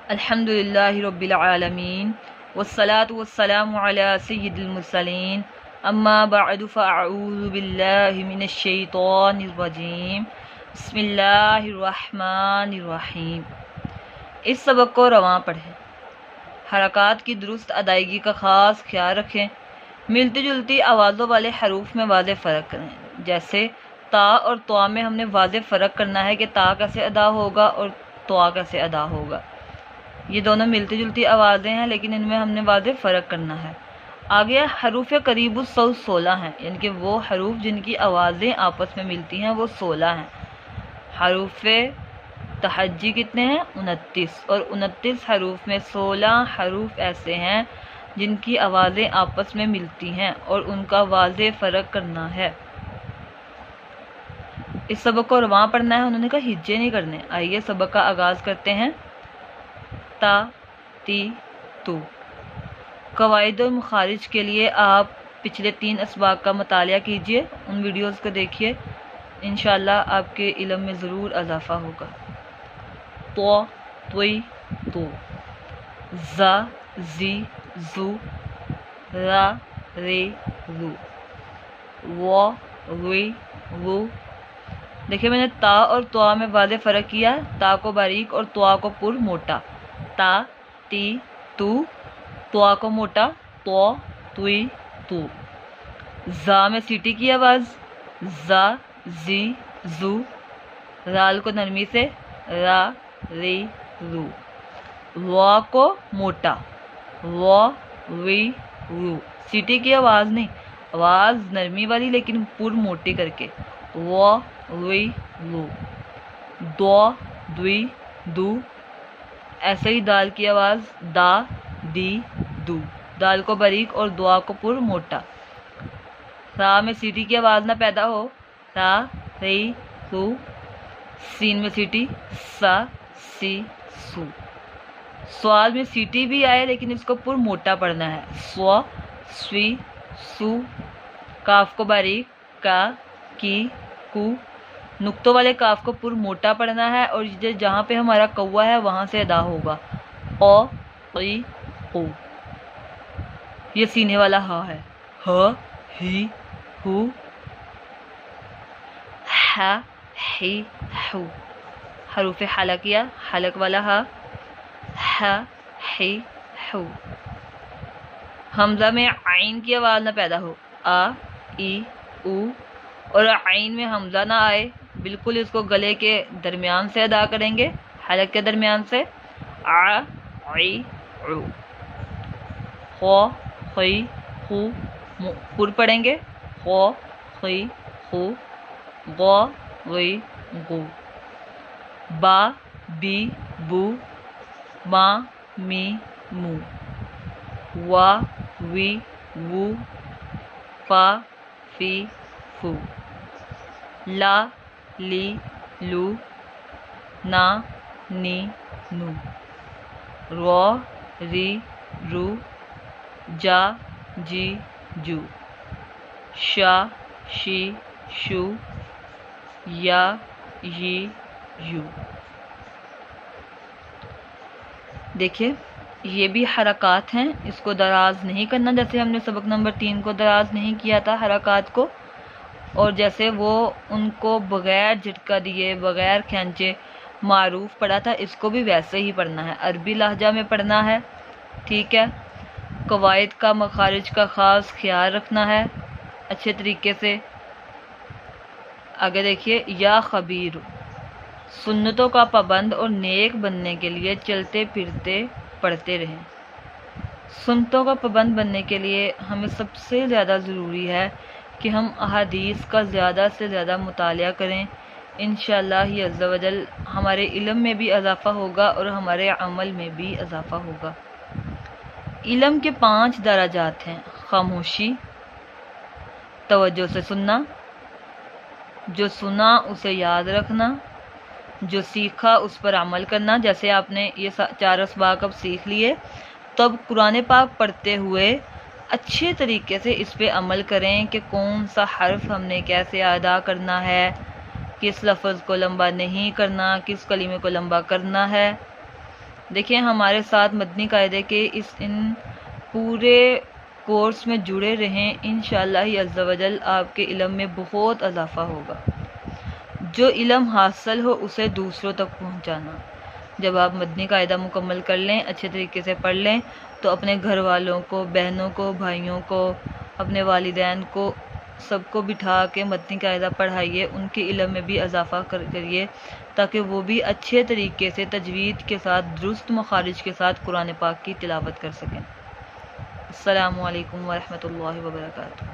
الحمد للہ رب العالمین والصلاة والسلام علی سید المرسلین اما بعد فاعوذ باللہ من الشیطان الرجیم بسم اللہ الرحمن الرحیم۔ اس سبق کو رواں پڑھیں، حرکات کی درست ادائیگی کا خاص خیال رکھیں، ملتی جلتی آوازوں والے حروف میں واضح فرق کریں۔ جیسے تا اور طوا میں ہم نے واضح فرق کرنا ہے کہ تا کیسے ادا ہوگا اور طوا کیسے ادا ہوگا۔ یہ دونوں ملتی جلتی آوازیں ہیں لیکن ان میں ہم نے واضح فرق کرنا ہے۔ آگے حروف قریب الصوت 16 ہیں، یعنی کہ وہ حروف جن کی آوازیں آپس میں ملتی ہیں وہ 16 ہیں۔ حروف تہجی کتنے ہیں؟ 29، اور 29 حروف میں 16 حروف ایسے ہیں جن کی آوازیں آپس میں ملتی ہیں اور ان کا واضح فرق کرنا ہے۔ اس سبق کو رواں پڑھنا ہے، انہوں نے کہا ہجے نہیں کرنے۔ آئیے سبق کا آغاز کرتے ہیں۔ تا، تی، تو۔ قواعد اور مخارج کے لیے آپ پچھلے 3 اسباق کا مطالعہ کیجئے، ان ویڈیوز کو دیکھیے، انشاءاللہ آپ کے علم میں ضرور اضافہ ہوگا۔ تو، توئی، تو۔ زا، زی، زو۔ را، رے، رو۔ و، وی، وو۔ دیکھیں میں نے تا اور طوا میں واضح فرق کیا، تا کو باریک اور طوا کو پر موٹا۔ تا، تی، تو۔ طوا کو موٹا، تو، توئی، تو۔ زا میں سیٹی کی آواز، زا، زی، زو۔ رال کو نرمی سے، را، ری، رو۔ وا کو موٹا، وا، وی، رو۔ سیٹی کی آواز نہیں، آواز نرمی والی لیکن پر موٹی کر کے، وا، وی، وو۔ دو، دوئی، دو۔ ایسے ہی دال کی آواز، دا، دی، دو۔ دال کو باریک اور دعا کو پر موٹا۔ را میں سیٹی کی آواز نہ پیدا ہو، را، ری، رو۔ سین میں سیٹی، سا، سی، سو۔ سوال میں سیٹی بھی آئے لیکن اس کو پر موٹا پڑھنا ہے، سو، سوی، سو۔ کاف کو باریک، کا، کی، کو۔ نقطوں والے کاف کو پر موٹا پڑھنا ہے اور جہاں پہ ہمارا کوا ہے وہاں سے ادا ہوگا، او، قی، قو۔ یہ سینے والا ہا ہے، ہ، ہی، ہو۔ ح، ہی، ہو۔ حروف حلقیہ، حلق والا ہا، ح، ہی، ہو۔ حمزہ میں عین کی آواز نہ پیدا ہو، آ، ای، او، اور عین میں حمزہ نہ آئے، بالکل اس کو گلے کے درمیان سے ادا کریں گے، حلق کے درمیان سے، ع، عی، عو۔ خو، خی، خو، پر پڑھیں گے، خو، خی، خو۔ غو، غی، غو۔ با، بی، بو۔ ما، می، مو۔ وا، وی، وو۔ فا، فی، فو۔ لا، لی، لو۔ نا، نی، نو۔ رو، ری، رو۔ جا، جی، جو۔ شا، شی، شو۔ یا، ی، یو۔ دیکھیے یہ بھی حرکات ہیں، اس کو دراز نہیں کرنا جیسے ہم نے سبق نمبر 3 کو دراز نہیں کیا تھا حرکات کو، اور جیسے وہ ان کو بغیر جھٹکا دیے بغیر کھینچے معروف پڑھا تھا، اس کو بھی ویسے ہی پڑھنا ہے، عربی لہجہ میں پڑھنا ہے، ٹھیک ہے۔ قواعد کا مخارج کا خاص خیال رکھنا ہے اچھے طریقے سے۔ آگے دیکھیے، یا خبیر، سنتوں کا پابند اور نیک بننے کے لیے چلتے پھرتے پڑھتے رہیں۔ سنتوں کا پابند بننے کے لیے ہمیں سب سے زیادہ ضروری ہے کہ ہم احادیث کا زیادہ سے زیادہ مطالعہ کریں، انشاءاللہ عز و جل ہمارے علم میں بھی اضافہ ہوگا اور ہمارے عمل میں بھی اضافہ ہوگا۔ علم کے 5 درجات ہیں: خاموشی، توجہ سے سننا، جو سنا اسے یاد رکھنا، جو سیکھا اس پر عمل کرنا۔ جیسے آپ نے یہ 4 اسباق اب سیکھ لیے، تب قرآن پاک پڑھتے ہوئے اچھے طریقے سے اس پہ عمل کریں کہ کون سا حرف ہم نے کیسے ادا کرنا ہے، کس لفظ کو لمبا نہیں کرنا، کس کلمے کو لمبا کرنا ہے۔ دیکھیں ہمارے ساتھ مدنی قاعدے کے ان پورے کورس میں جڑے رہیں، انشاءاللہ عز و جل آپ کے علم میں بہت اضافہ ہوگا۔ جو علم حاصل ہو اسے دوسروں تک پہنچانا۔ جب آپ مدنی قاعدہ مکمل کر لیں، اچھے طریقے سے پڑھ لیں، تو اپنے گھر والوں کو، بہنوں کو، بھائیوں کو، اپنے والدین کو، سب کو بٹھا کے مدنی قاعدہ پڑھائیے، ان کے علم میں بھی اضافہ کریے تاکہ وہ بھی اچھے طریقے سے تجوید کے ساتھ، درست مخارج کے ساتھ قرآن پاک کی تلاوت کر سکیں۔ السلام علیکم ورحمۃ اللہ وبرکاتہ۔